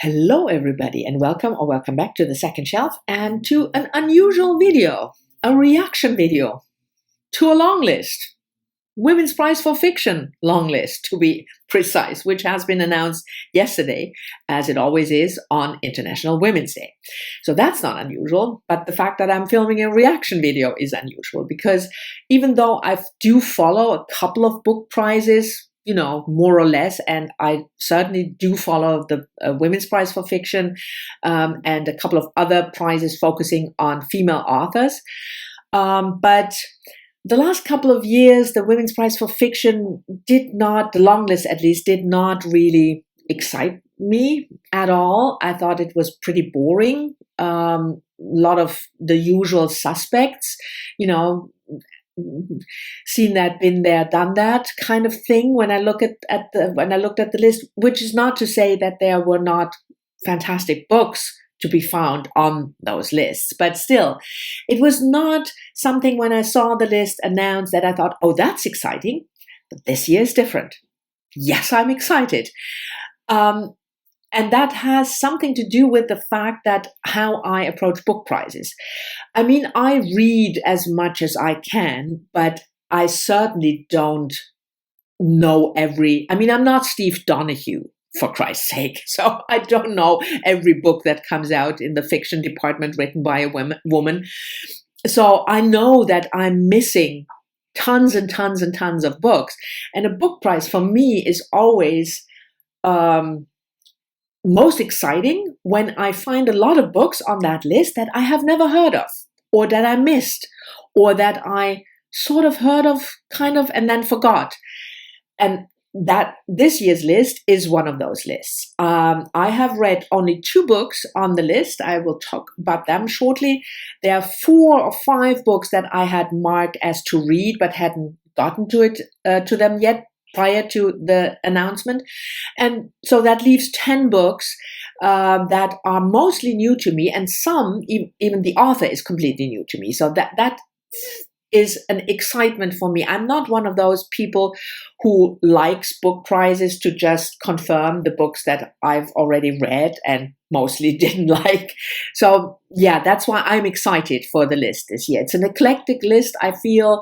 Hello everybody and welcome back to the second shelf and to an unusual video, a reaction video to a long list. Women's Prize for Fiction long list, to be precise, which has been announced yesterday, as it always is on International Women's Day. So that's not unusual, but the fact that I'm filming a reaction video is unusual because even though I do follow a couple of book prizes, more or less, and I certainly do follow the Women's Prize for Fiction and a couple of other prizes focusing on female authors. But the last couple of years, the Women's Prize for Fiction the long list at least, did not really excite me at all. I thought it was pretty boring. A lot of the usual suspects, seen that, been there, done that kind of thing. When I looked at the list, which is not to say that there were not fantastic books to be found on those lists, but still, it was not something when I saw the list announced that I thought, oh, that's exciting. But this year is different. Yes, I'm excited. And that has something to do with the fact that how I approach book prizes. I mean, I read as much as I can, but I certainly don't know I'm not Steve Donahue, for Christ's sake. So I don't know every book that comes out in the fiction department written by a woman. So I know that I'm missing tons and tons and tons of books. And a book prize for me is always most exciting when I find a lot of books on that list that I have never heard of, or that I missed, or that I sort of heard of kind of and then forgot. And that this year's list is one of those lists. I have read only 2 books on the list. I will talk about them shortly. There are 4 or 5 books that I had marked as to read but hadn't gotten to them yet prior to the announcement. And so that leaves 10 books that are mostly new to me, and some, even the author is completely new to me. So that is an excitement for me. I'm not one of those people who likes book prizes to just confirm the books that I've already read and mostly didn't like. So yeah, that's why I'm excited for the list this year. It's an eclectic list. I feel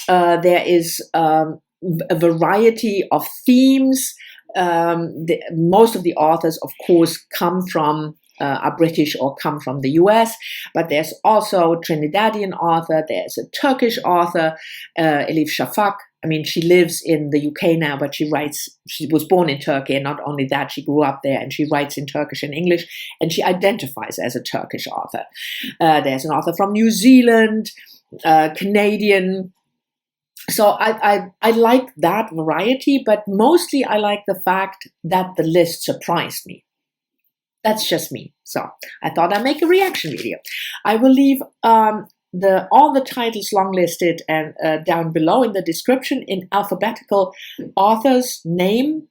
there is a variety of themes. Most of the authors, of course, are British or come from the US, but there's also a Trinidadian author, there's a Turkish author, Elif Shafak. I mean, she lives in the UK now, but she was born in Turkey, and not only that, she grew up there, and she writes in Turkish and English, and she identifies as a Turkish author. There's an author from New Zealand, Canadian. So I like that variety, but mostly I like the fact that the list surprised me. That's just me. So I thought I'd make a reaction video. I will leave all the titles long listed and down below in the description in alphabetical author's name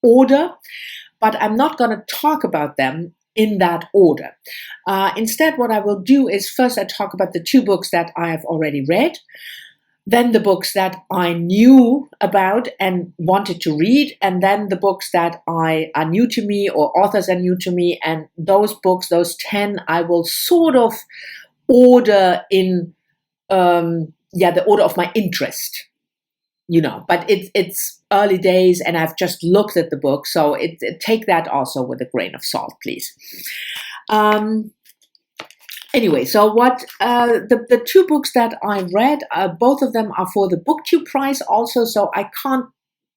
order, but I'm not going to talk about them in that order. Instead, what I will do is first I talk about the 2 books that I have already read, then the books that I knew about and wanted to read, and then the books that are new to me or authors are new to me, and those books, those 10, I will sort of order in the order of my interest, but it's early days and I've just looked at the book, so take that also with a grain of salt, please. Anyway, so what the 2 books that I read, both of them are for the BookTube Prize also, so I can't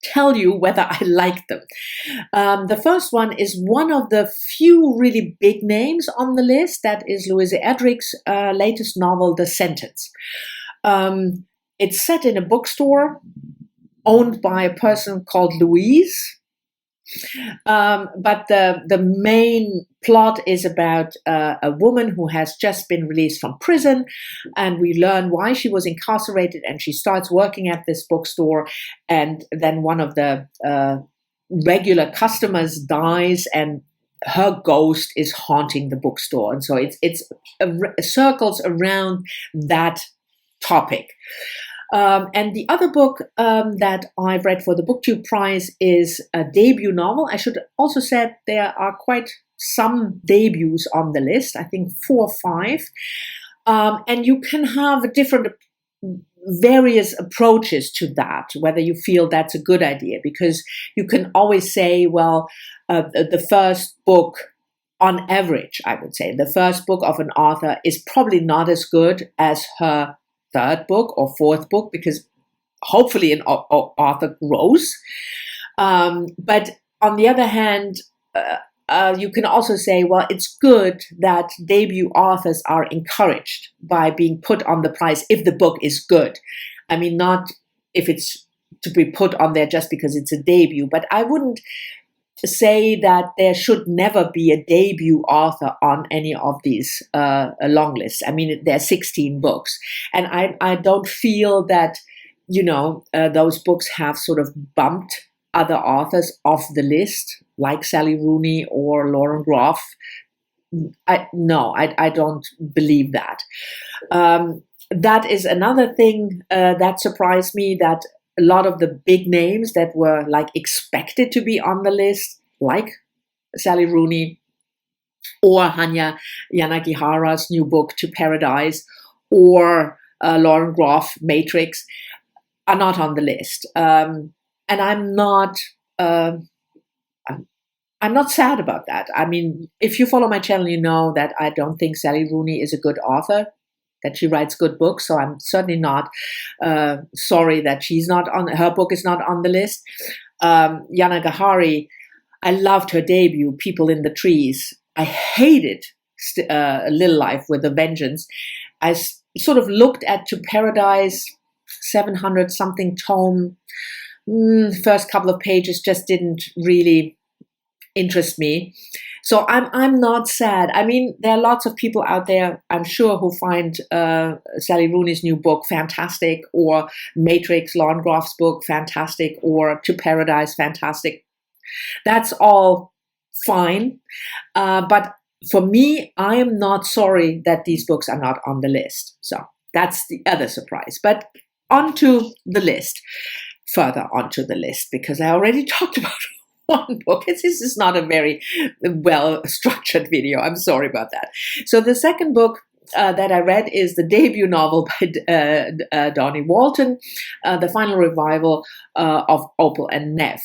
tell you whether I like them. The first one is one of the few really big names on the list. That is Louise Erdrich's latest novel, The Sentence. It's set in a bookstore owned by a person called Louise. But the main plot is about a woman who has just been released from prison, and we learn why she was incarcerated, and she starts working at this bookstore, and then one of the regular customers dies, and her ghost is haunting the bookstore, and so it circles around that topic. And the other book that I've read for the BookTube Prize is a debut novel. I should also say there are quite some debuts on the list, I think 4 or 5. And you can have different various approaches to that, whether you feel that's a good idea, because you can always say, well, the first book, on average, I would say, the first book of an author is probably not as good as her third book or fourth book, because hopefully an author grows. But on the other hand, you can also say, well, it's good that debut authors are encouraged by being put on the prize if the book is good. I mean, not if it's to be put on there just because it's a debut, but I wouldn't say that there should never be a debut author on any of these long lists. I mean, there are 16 books, and I don't feel that, those books have sort of bumped other authors off the list, like Sally Rooney or Lauren Groff. I don't believe that. That is another thing that surprised me, that a lot of the big names that were like expected to be on the list, like Sally Rooney or Hanya Yanagihara's new book To Paradise, or Lauren Groff, Matrix, are not on the list. And I'm not sad about that. I mean, if you follow my channel, you know that I don't think Sally Rooney is a good author, that she writes good books. So I'm certainly not sorry that her book is not on the list. Yana Gahari, I loved her debut, People in the Trees. I hated Little Life with a Vengeance. I sort of looked at To Paradise, 700 something tome. First couple of pages just didn't really interest me. So I'm not sad. I mean, there are lots of people out there, I'm sure, who find Sally Rooney's new book fantastic, or Matrix, Lauren Groff's book fantastic, or To Paradise fantastic. That's all fine. But for me, I am not sorry that these books are not on the list. So that's the other surprise. But onto the list, further onto the list, because I already talked about one book. This is not a very well-structured video. I'm sorry about that. So the second book that I read is the debut novel by Donnie Walton, The Final Revival of Opal and Nev.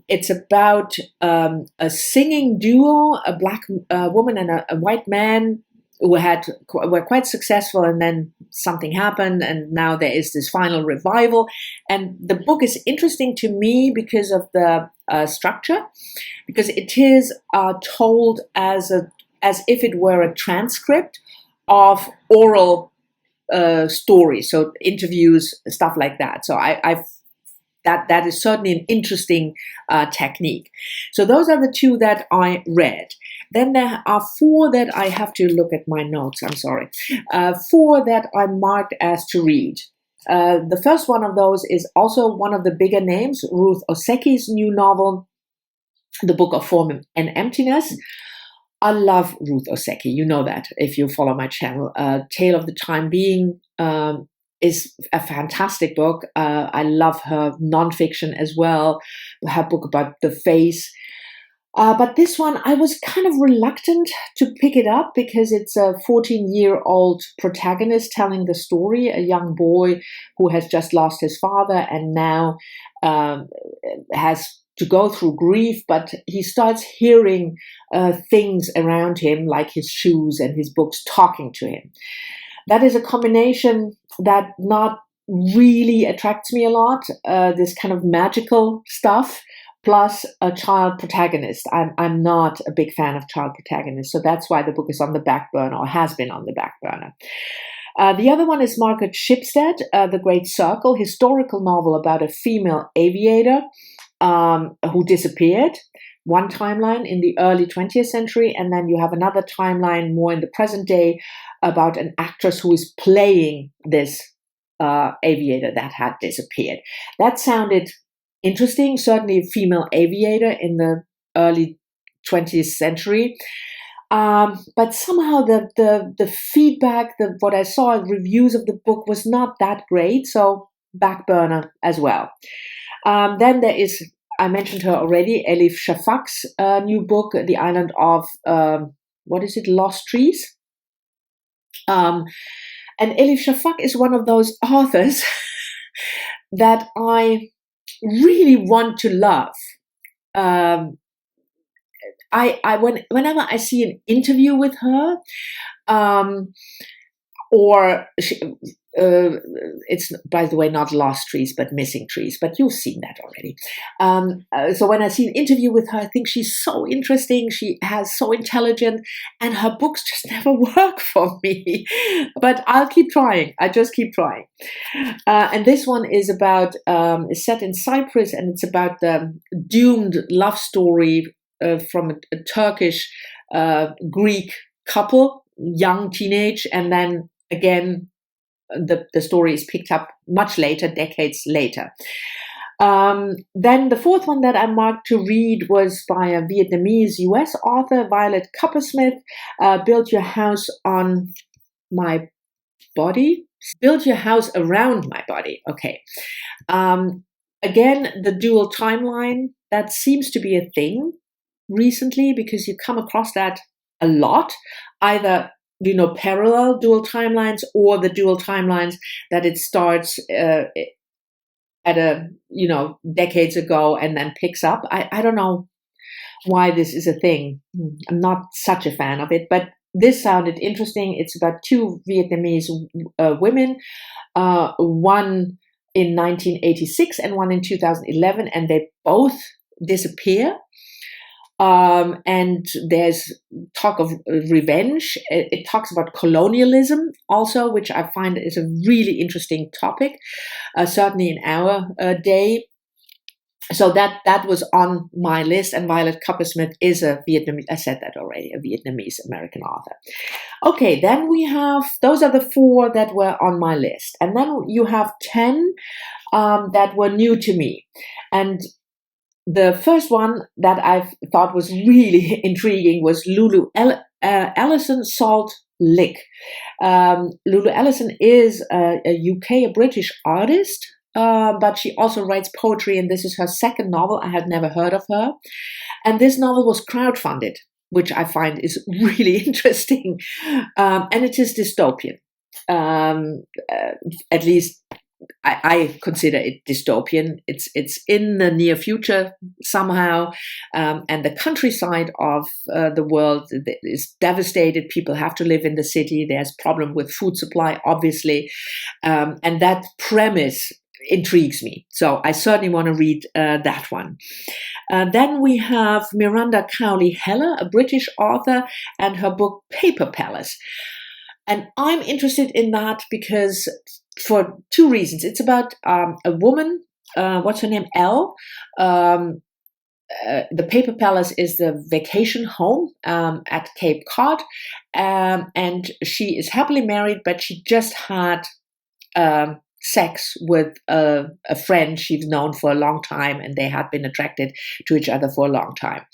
It's about a singing duo, a black woman and a white man, who were quite successful, and then something happened, and now there is this final revival. And the book is interesting to me because of the structure, because it is told as if it were a transcript of oral stories, so interviews, stuff like that. So that is certainly an interesting technique. So those are the two that I read. Then there are 4 that I have to look at my notes. I'm sorry. 4 that I marked as to read. The first one of those is also one of the bigger names, Ruth Oseki's new novel, The Book of Form and Emptiness. I love Ruth Oseki. You know that if you follow my channel. Tale of the Time Being is a fantastic book. I love her nonfiction as well. Her book about the face. But this one, I was kind of reluctant to pick it up because it's a 14-year-old protagonist telling the story, a young boy who has just lost his father and now has to go through grief, but he starts hearing things around him, like his shoes and his books talking to him. That is a combination that not really attracts me a lot, this kind of magical stuff, plus a child protagonist. I'm not a big fan of child protagonists, so that's why the book is on the back burner, or has been on the back burner. The other one is Margaret Shipstead, The Great Circle, historical novel about a female aviator who disappeared. One timeline in the early 20th century, and then you have another timeline more in the present day about an actress who is playing this aviator that had disappeared. That sounded interesting, certainly a female aviator in the early 20th century. But somehow the feedback, what I saw reviews of the book was not that great, so back burner as well. Then there is, I mentioned her already, Elif Shafak's new book, The Island of, Lost Trees. And Elif Shafak is one of those authors that I really want to love. Whenever I see an interview with her, or it's, by the way, not Lost Trees, but Missing Trees, but you've seen that already. So when I see an interview with her, I think she's so interesting, she has so intelligent, and her books just never work for me. But I'll keep trying, I just keep trying. And this one is about, is set in Cyprus, and it's about the doomed love story from a Turkish Greek couple, young teenage, and then again the story is picked up much later, decades later. Then the fourth one that I marked to read was by a Vietnamese US author, Violet Coppersmith, Build Your House on My Body. Build Your House Around My Body. Okay. Again, the dual timeline, that seems to be a thing recently, because you come across that a lot, either parallel dual timelines, or the dual timelines that it starts at a decades ago and then picks up. I don't know why this is a thing. I'm not such a fan of it, but this sounded interesting. It's about two Vietnamese women, one in 1986 and one in 2011, and they both disappear. And there's talk of revenge. It talks about colonialism also, which I find is a really interesting topic, certainly in our day. So that was on my list, and Violet Coppersmith is a Vietnamese, I said that already, a Vietnamese American author. Okay, then we have, those are the four that were on my list. And then you have 10 that were new to me. And the first one that I thought was really intriguing was Lulu Allison Salt Lick. Lulu Allison is a British artist, but she also writes poetry, and this is her second novel. I had never heard of her. And this novel was crowdfunded, which I find is really interesting. And it is dystopian. At least I consider it dystopian. It's in the near future somehow, and the countryside of the world is devastated. People have to live in the city. There's problem with food supply, obviously, and that premise intrigues me. So I certainly want to read that one. Then we have Miranda Cowley-Heller, a British author, and her book Paper Palace. And I'm interested in that because for two reasons. It's about a woman, what's her name? Elle. The Paper Palace is the vacation home at Cape Cod, and she is happily married, but she just had sex with a friend she's known for a long time, and they had been attracted to each other for a long time.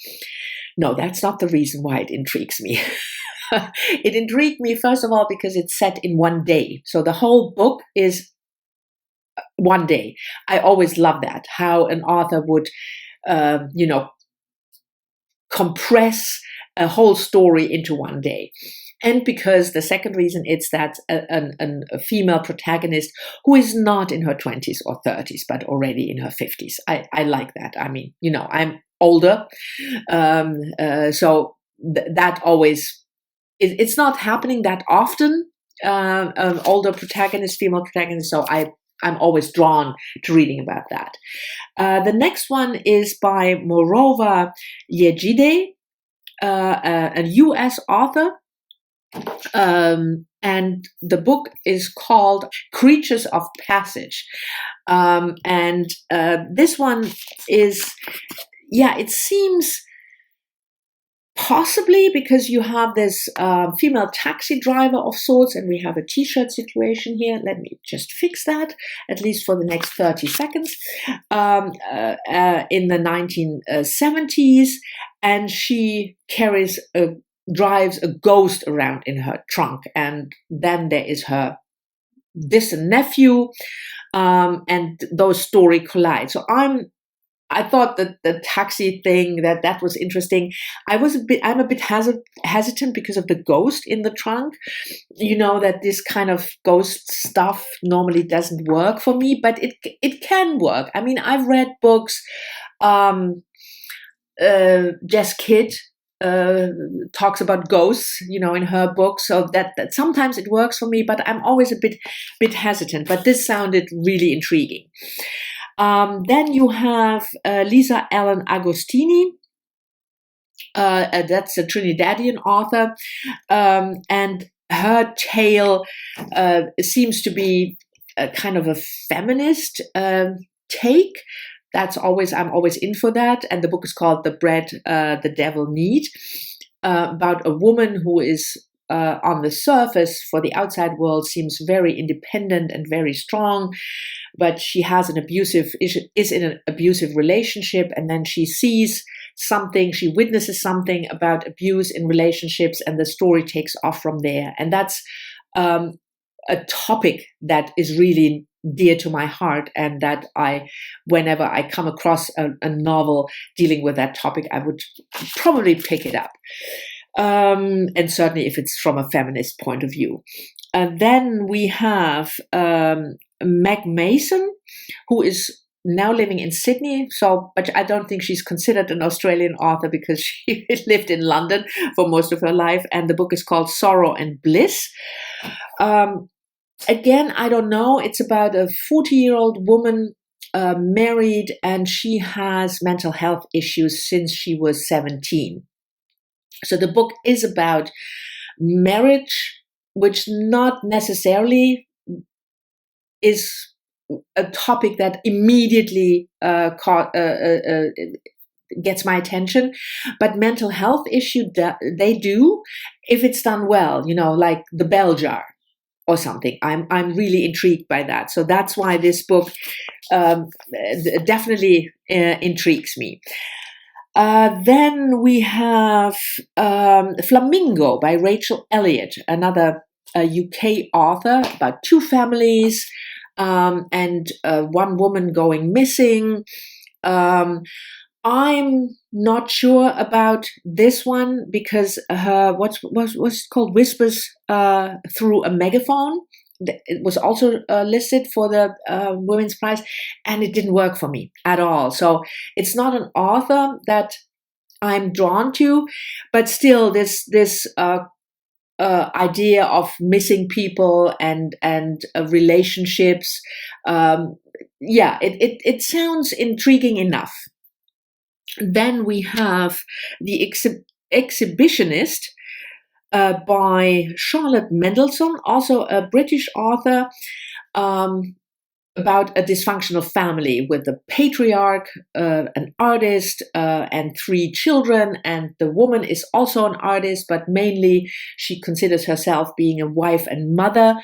No, that's not the reason why it intrigues me. It intrigued me, first of all, because it's set in one day. So the whole book is one day. I always love that, how an author would, compress a whole story into one day. And because the second reason, it's that a female protagonist who is not in her 20s or 30s, but already in her 50s. I like that. I mean, I'm older. So that always... It's not happening that often, older protagonist, female protagonist, so I'm always drawn to reading about that. The next one is by Morova Yejide, a US author, and the book is called Creatures of Passage. And this one is, it seems... Possibly because you have this female taxi driver of sorts, and we have a t-shirt situation here. Let me just fix that, at least for the next 30 seconds. In the 1970s, and she carries a drives a ghost around in her trunk, and then there is her distant nephew, and those stories collide. So I thought that the taxi thing, that was interesting. I'm a bit hesitant because of the ghost in the trunk. You know that this kind of ghost stuff normally doesn't work for me, but it can work. I mean, I've read books. Jess Kidd talks about ghosts, in her book, so that sometimes it works for me, but I'm always a bit hesitant. But this sounded really intriguing. Then you have Lisa Ellen Agostini. That's a Trinidadian author, and her tale seems to be a kind of a feminist take. I'm always in for that. And the book is called The Bread the Devil Need, about a woman who is on the surface for the outside world seems very independent and very strong, but she has is in an abusive relationship, and then she witnesses something about abuse in relationships, and the story takes off from there. And that's a topic that is really dear to my heart, and that whenever I come across a novel dealing with that topic, I would probably pick it up. And certainly if it's from a feminist point of view. Then we have Meg Mason, who is now living in Sydney. But I don't think she's considered an Australian author because she lived in London for most of her life. And the book is called Sorrow and Bliss. Again, I don't know. It's about a 40-year-old woman, married, and she has mental health issues since she was 17. So the book is about marriage, which not necessarily is a topic that immediately gets my attention, but mental health issue they do if it's done well, like The Bell Jar or something. I'm really intrigued by that. So that's why this book definitely intrigues me. Then we have Flamingo by Rachel Elliott, another UK author, about two families and one woman going missing. I'm not sure about this one because what's it called, Whispers Through a Megaphone. It was also listed for the Women's Prize, and it didn't work for me at all. So it's not an author that I'm drawn to, but still this idea of missing people and relationships, it sounds intriguing enough. Then we have The Exhibitionist by Charlotte Mendelssohn, also a British author, about a dysfunctional family with the patriarch, an artist, and 3 children. And the woman is also an artist, but mainly she considers herself being a wife and mother.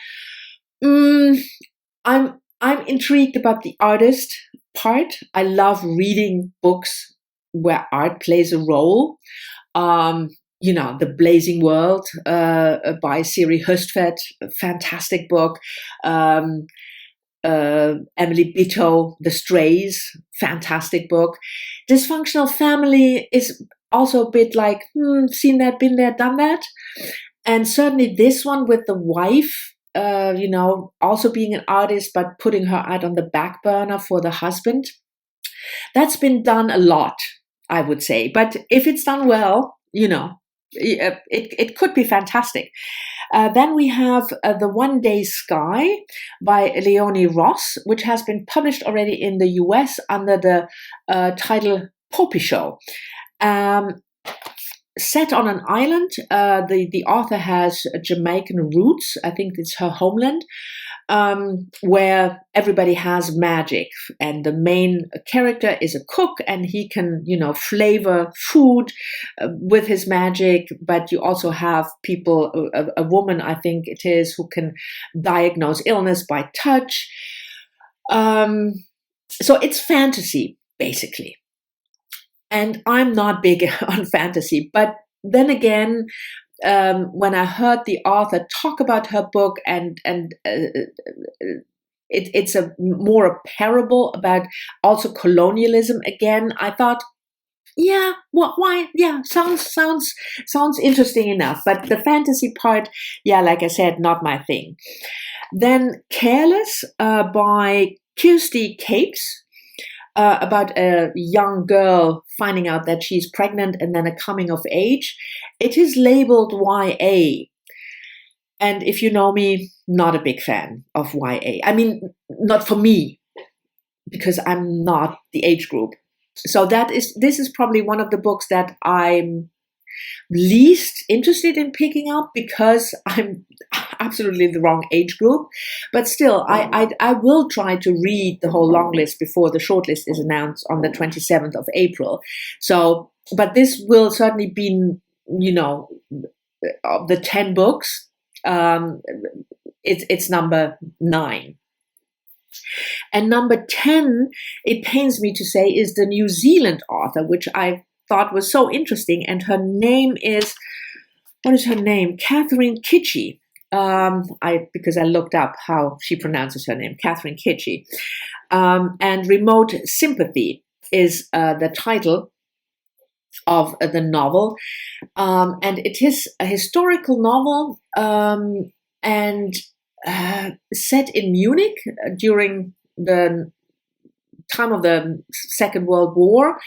I'm intrigued about the artist part. I love reading books where art plays a role. The Blazing World by Siri Hustvedt, a fantastic book. Emily Bitto, The Strays, fantastic book. Dysfunctional Family is also a bit like, seen that, been there, done that. And certainly this one with the wife, also being an artist, but putting her out on the back burner for the husband. That's been done a lot, I would say. But if it's done well, it could be fantastic. Then we have The One Day Sky by Leonie Ross, which has been published already in the US under the title Poppy Show. Set on an island, the author has Jamaican roots. I think it's her homeland, where everybody has magic, and the main character is a cook, and he can, flavor food with his magic. But you also have people, a woman, I think it is, who can diagnose illness by touch. So it's fantasy, basically. And I'm not big on fantasy, but then again, when I heard the author talk about her book, and it's more a parable about also colonialism again, I thought, yeah, why? Yeah, sounds interesting enough. But the fantasy part, yeah, like I said, not my thing. Then Careless by Kirsty Capes. About a young girl finding out that she's pregnant and then a coming of age. It is labeled YA. And if you know me, not a big fan of YA. I mean, not for me, because I'm not the age group. So this is probably one of the books that I'm least interested in picking up because I'm absolutely the wrong age group. But still, I will try to read the whole long list before the shortlist is announced on the 27th of April. So, but this will certainly be, of the 10 books, it's number 9. And number 10, it pains me to say, is the New Zealand author, which I thought was so interesting. And her name is, what is her name? Catherine Kitchie. Because I looked up how she pronounces her name, Catherine Kitchie. And Remote Sympathy is the title of the novel. And it is a historical novel and set in Munich during the time of the Second World War.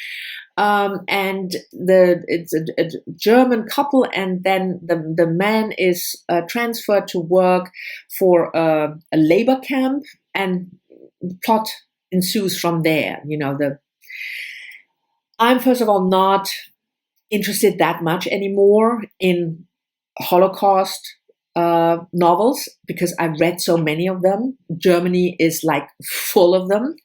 And it's a German couple, and then the man is transferred to work for a labor camp, and plot ensues from there. I'm first of all not interested that much anymore in Holocaust novels because I've read so many of them. Germany is like full of them.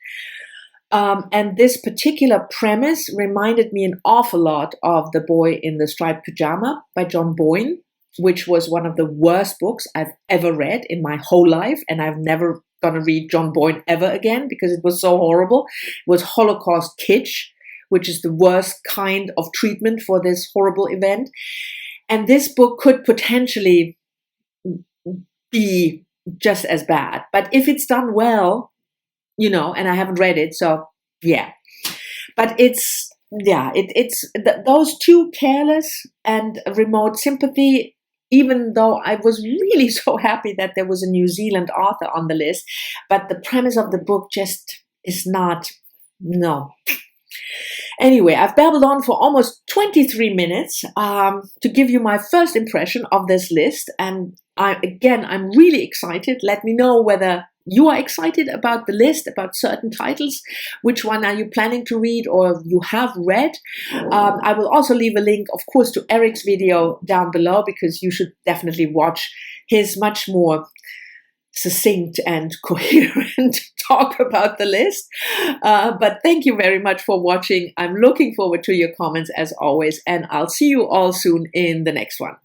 And this particular premise reminded me an awful lot of The Boy in the Striped Pyjama by John Boyne, which was one of the worst books I've ever read in my whole life. And I've never going to read John Boyne ever again because it was so horrible. It was Holocaust kitsch, which is the worst kind of treatment for this horrible event. And this book could potentially be just as bad. But if it's done well, and I haven't read it, so yeah. But it's those two, Careless and Remote Sympathy, even though I was really so happy that there was a New Zealand author on the list, but the premise of the book just is not, no. Anyway, I've babbled on for almost 23 minutes to give you my first impression of this list. And I'm really excited. Let me know whether you are excited about the list, about certain titles. Which one are you planning to read or you have read? I will also leave a link, of course, to Eric's video down below because you should definitely watch his much more succinct and coherent talk about the list. But thank you very much for watching. I'm looking forward to your comments as always, and I'll see you all soon in the next one.